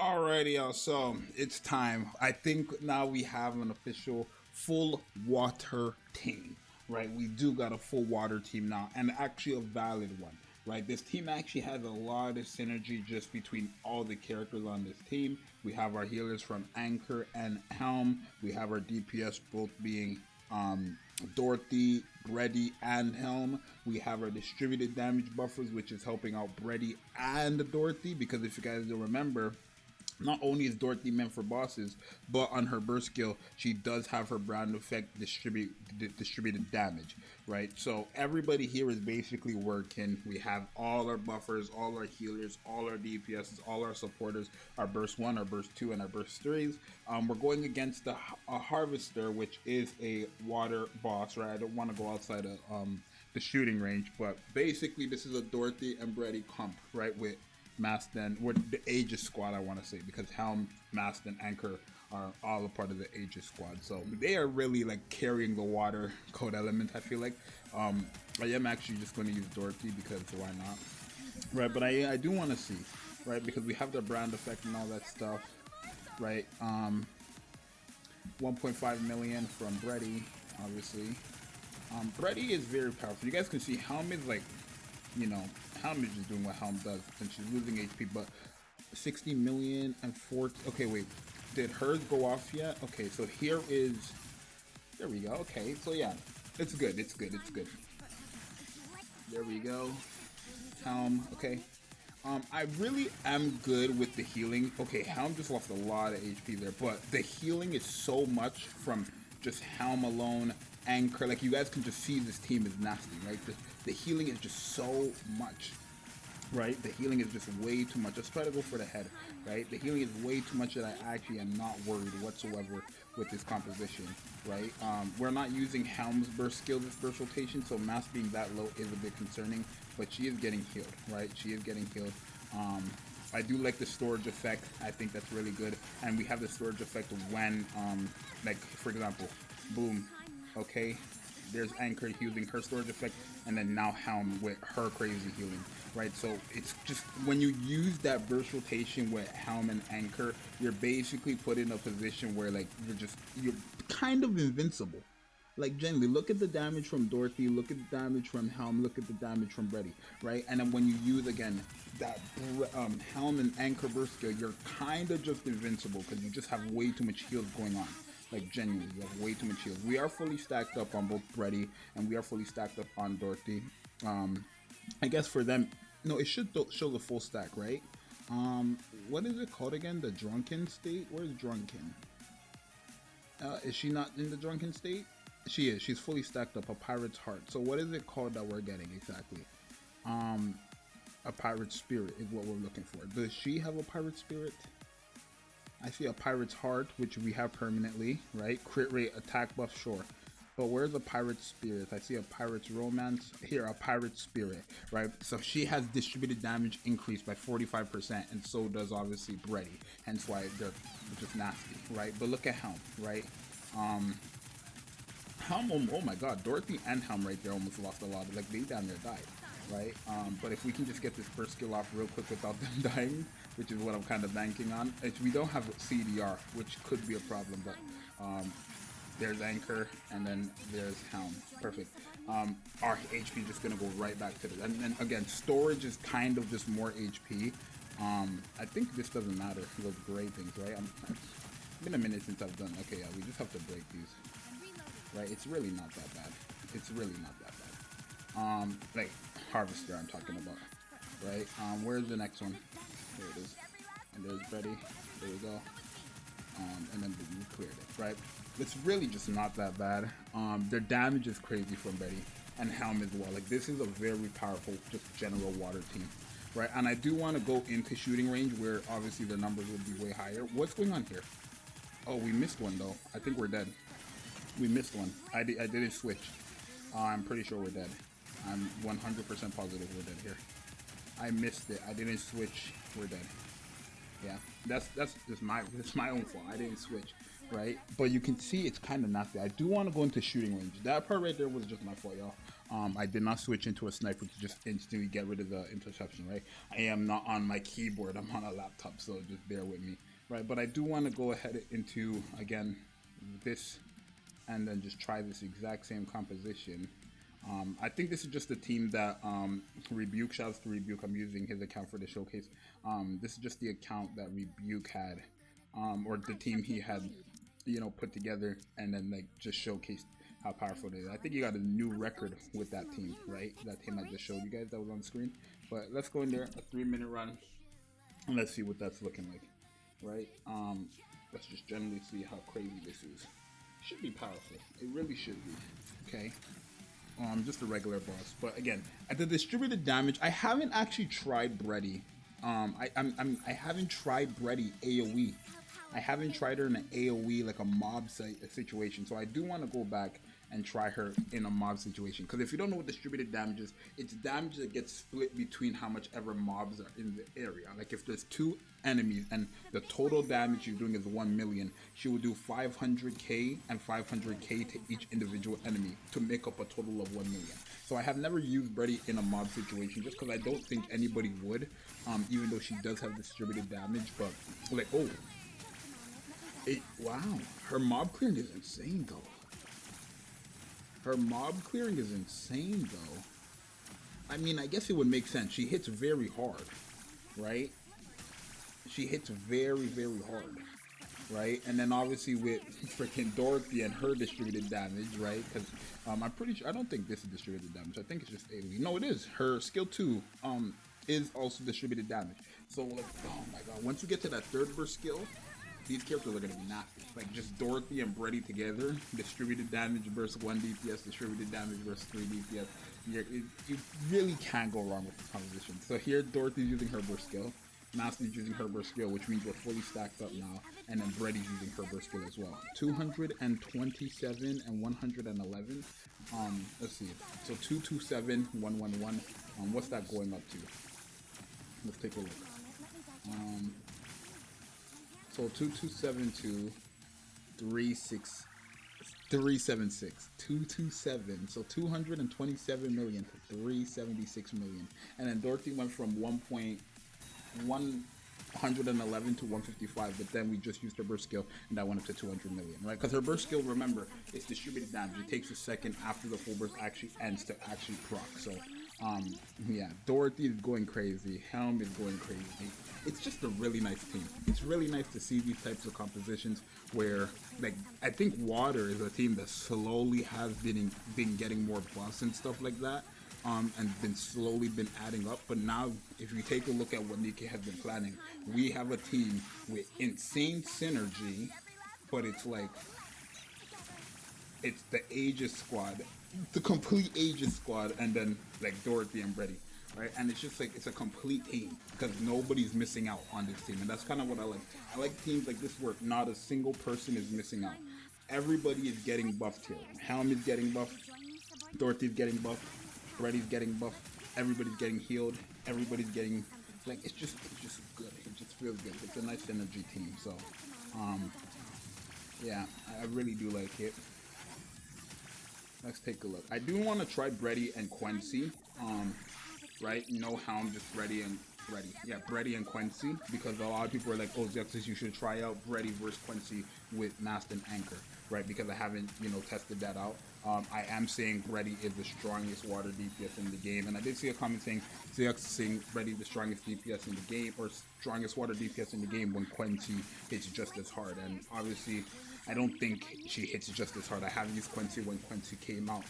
Alrighty, y'all. So it's time. I think now we have an official full water team, right? We do got a full water team now, and actually a valid one, right? This team actually has a lot of synergy just between all the characters on this team. We have our healers from Anchor and Helm. We have our DPS both being Dorothy, Bready, and Helm. We have our distributed damage buffers, which is helping out Bready and Dorothy, because if you guys don't remember, not only is Dorothy meant for bosses, but on her burst skill, she does have her brand effect distributed damage, right? So everybody here is basically working. We have all our buffers, all our healers, all our DPSs, all our supporters, our burst 1, our burst 2, and our burst 3s. We're going against a harvester, which is a water boss, right? I don't want to go outside of the shooting range, but basically this is a Dorothy and Bready comp, right? With Maston, or the Aegis squad, I want to say, because Helm, Maston, Anchor are all a part of the Aegis squad. So they are really like carrying the water code element, I feel like. I am actually just going to use Dorothy because why not, right? But I do want to see, right, because we have the brand effect and all that stuff, right? 1.5 million from Bready, obviously. Bready is very powerful. You guys can see Helm is like, you know, Helm is just doing what Helm does, and she's losing HP, but 60 million and 40. Okay, wait, did hers go off yet? Okay, so here is, there we go. Okay, so yeah, it's good, it's good, it's good. There we go. Helm, okay. I really am good with the healing. Okay, Helm just lost a lot of HP there, but the healing is so much from just Helm alone. Anchor, like you guys can just see this team is nasty, right? The healing is just so much, right? The healing is just way too much. Let's try to go for the head, right? The healing is way too much that I actually am not worried whatsoever with this composition, right? We're not using Helm's burst skill, this burst rotation, so mass being that low is a bit concerning, but she is getting healed, right? She is getting healed. I do like the storage effect. I think that's really good. And we have the storage effect when, like, for example, boom, okay, there's Anchor using her storage effect, and then now Helm with her crazy healing, right? So it's just, when you use that burst rotation with Helm and Anchor, you're basically put in a position where like you're kind of invincible. Like, generally, look at the damage from Dorothy, look at the damage from Helm, look at the damage from Bready, right? And then when you use, again, that Helm and Anchor burst skill, you're kind of just invincible because you just have way too much heals going on. Like, genuinely, you have way too much heals. We are fully stacked up on both Bready, and we are fully stacked up on Dorothy. I guess for them, no, it should show the full stack, right? What is it called again? The drunken state? Where's drunken? Is she not in the drunken state? She is. She's fully stacked up. A pirate's heart. So what is it called that we're getting exactly? A pirate spirit is what we're looking for. Does she have a pirate spirit? I see a pirate's heart, which we have permanently, right? Crit rate, attack buff, sure. But where's the pirate spirit? I see a pirate's romance. Here, a pirate spirit, right? So she has distributed damage increased by 45%, and so does obviously Bready. Hence why they're just nasty, right? But look at Helm, right? Helm, oh my god, Dorothy and Helm right there almost lost a lot. Like, they down there died, right? But if we can just get this first skill off real quick without them dying, which is what I'm kind of banking on. We don't have CDR, which could be a problem, but there's Anchor, and then there's Helm. Perfect. Our HP is just going to go right back to this. And again, storage is kind of just more HP. I think this doesn't matter, those gray things, right? It's been a minute since I've done. Okay, yeah, we just have to break these. Right, it's really not that bad. It's really not that bad. Like, Harvester I'm talking about, right? Where's the next one? There it is. And there's Bready. There we go. And then we cleared it, right? It's really just not that bad. Their damage is crazy from Bready, and Helm as well. Like, this is a very powerful, just general water team, right? And I do want to go into shooting range where obviously their numbers would be way higher. What's going on here? Oh, we missed one though. I think we're dead. We missed one. I didn't switch. I'm pretty sure we're dead. I'm 100% positive we're dead here. I missed it. I didn't switch. We're dead. Yeah, that's just my own fault. I didn't switch, right? But you can see it's kind of nasty. I do want to go into shooting range. That part right there was just my fault, y'all. I did not switch into a sniper to just instantly get rid of the interception, right? I am not on my keyboard, I'm on a laptop, so just bear with me, right? But I do want to go ahead into, again, this, and then just try this exact same composition. I think this is just the team that Rebuke, shouts to Rebuke, I'm using his account for the showcase. This is just the account that Rebuke had, or the team he had, you know, put together, and then like just showcased how powerful it is. I think he got a new record with that team, right? That team I just showed you guys that was on the screen. But let's go in there, a 3-minute run, and let's see what that's looking like, right? Let's just generally see how crazy this is. Should be powerful. It really should be. Okay. Just a regular boss. But again, at the distributed damage, I haven't actually tried Bready. I haven't tried Bready AoE. I haven't tried her in an AoE, like a mob situation. So I do want to go back and try her in a mob situation. Because if you don't know what distributed damage is, it's damage that gets split between how much ever mobs are in the area. Like if there's 2 enemies and the total damage you're doing is 1 million, she will do 500k and 500k to each individual enemy to make up a total of 1 million. So I have never used Bready in a mob situation just because I don't think anybody would, even though she does have distributed damage. But like, oh, wow, her mob clearing is insane though. Her mob clearing is insane though. I mean, I guess it would make sense. She hits very hard, right? She hits very, very hard, right? And then obviously with freaking Dorothy and her distributed damage, right? Because I'm pretty sure, I don't think this is distributed damage. I think it's just AoE. No, it is. Her skill 2 is also distributed damage. So like, oh my god, once you get to that 3rd burst skill, these characters are going to be nasty. Like just Dorothy and Bready together, distributed damage versus 1 DPS, distributed damage versus 3 DPS. You really can't go wrong with this composition. So here Dorothy's using her burst skill, Master's using her burst skill, which means we're fully stacked up now, and then Bready's using her burst skill as well. 227 and 111. Let's see. So 227, 111. What's that going up to? Let's take a look. So 2272, 376, 227. So 227 million to 376 million. And then Dorothy went from 111 to 155, but then we just used her burst skill and that went up to 200 million, right? Because her burst skill, remember, is distributed damage. It takes a second after the full burst actually ends to actually proc. So yeah, Dorothy is going crazy, Helm is going crazy. It's just a really nice team. It's really nice to see these types of compositions where, like, I think Water is a team that slowly has been getting more buffs and stuff like that, and slowly been adding up. But now, if you take a look at what Nikke has been planning, we have a team with insane synergy, but it's like, it's the Aegis squad, the complete Aegis squad, and then like Dorothy and Bready, right? And it's just like, it's a complete team because nobody's missing out on this team, and that's kind of what I like. I like teams like this where not a single person is missing out. Everybody is getting buffed here. Helm is getting buffed, Dorothy's getting buffed, Bready's getting buffed, everybody's getting healed, everybody's getting, like, it's just good. It just feels good. It's a nice energy team. So yeah, I really do like it. Let's take a look. I do want to try Bready and Quincy. Right? No Helm, just Bready and Bready. Yeah, Bready and Quincy, because a lot of people are like, oh, Zxous, you should try out Bready versus Quincy with Mast and Anchor, right? Because I haven't, you know, tested that out. I am saying Bready is the strongest water DPS in the game, and I did see a comment saying Zxous saying Bready the strongest DPS in the game, or strongest water DPS in the game, when Quincy hits just as hard. And obviously, I don't think she hits just as hard. I haven't used Quincy when Quincy came out.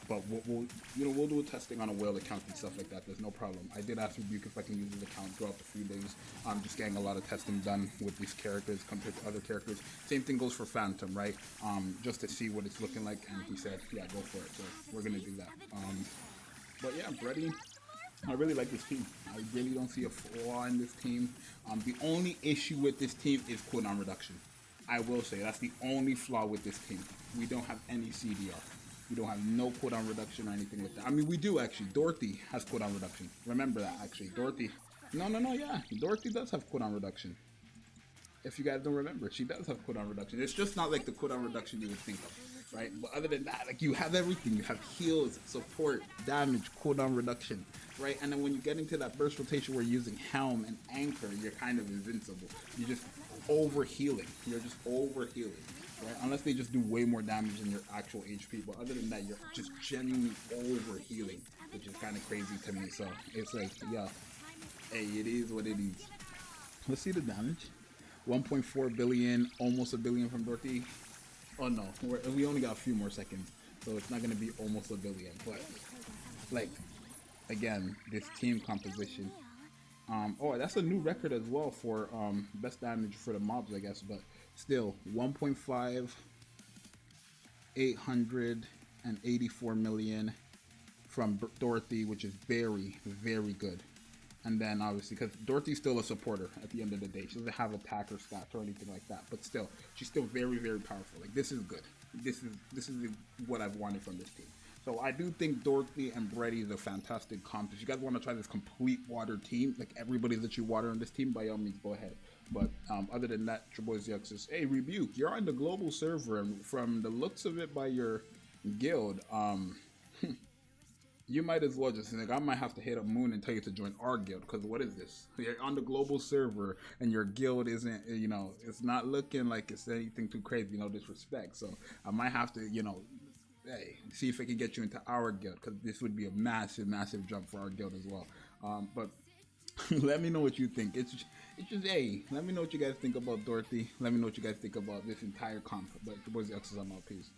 But we'll do a testing on a whale account and stuff like that. There's no problem. I did ask Rebuke if I can use his account throughout the few days. I'm just getting a lot of testing done with these characters compared to other characters. Same thing goes for Phantom, right? Just to see what it's looking like, and he said, yeah, go for it. So we're gonna do that. But yeah, Bready, I really like this team. I really don't see a flaw in this team. The only issue with this team is cooldown reduction. I will say that's the only flaw with this team. We don't have any CDR. We don't have no cooldown reduction or anything like that. I mean, we do actually. Dorothy has cooldown reduction. Remember that, actually. Dorothy. Yeah. Dorothy does have cooldown reduction. If you guys don't remember, she does have cooldown reduction. It's just not like the cooldown reduction you would think of. right? But other than that, like, you have everything. You have heals, support, damage, cooldown reduction, right? And then when you get into that burst rotation where you're using Helm and Anchor, you're kind of invincible. You're just over healing. You're just over healing, right? Unless they just do way more damage than your actual HP. But other than that, you're just genuinely over healing, which is kind of crazy to me. So it's like, yeah, hey, it is what it is. Let's see the damage. 1.4 billion, almost a billion from Dorothy. Oh no, we only got a few more seconds, so it's not gonna be almost a billion. But like, again, this team composition. Oh, that's a new record as well for best damage for the mobs, I guess. But still, 1.5, 884 million from Dorothy, which is very, very good. And then obviously, because Dorothy's still a supporter at the end of the day, she doesn't have attacker stats or anything like that. But still, she's still very, very powerful. Like, this is good. This is what I've wanted from this team. So I do think Dorothy and Bready is a fantastic comp. If you guys want to try this complete water team, like everybody that you water on this team, by all means, go ahead. But other than that, your boy Zxous, hey, Rebuke, you're on the global server, and from the looks of it by your guild, you might as well just, like, I might have to hit up Moon and tell you to join our guild, because what is this? You're on the global server and your guild isn't, you know, it's not looking like it's anything too crazy, no disrespect. So I might have to, you know, hey, see if I can get you into our guild, because this would be a massive, massive jump for our guild as well. But let me know what you think. It's just, hey, let me know what you guys think about Dorothy. Let me know what you guys think about this entire comp. But your boys, Zxous, I'm out. Peace.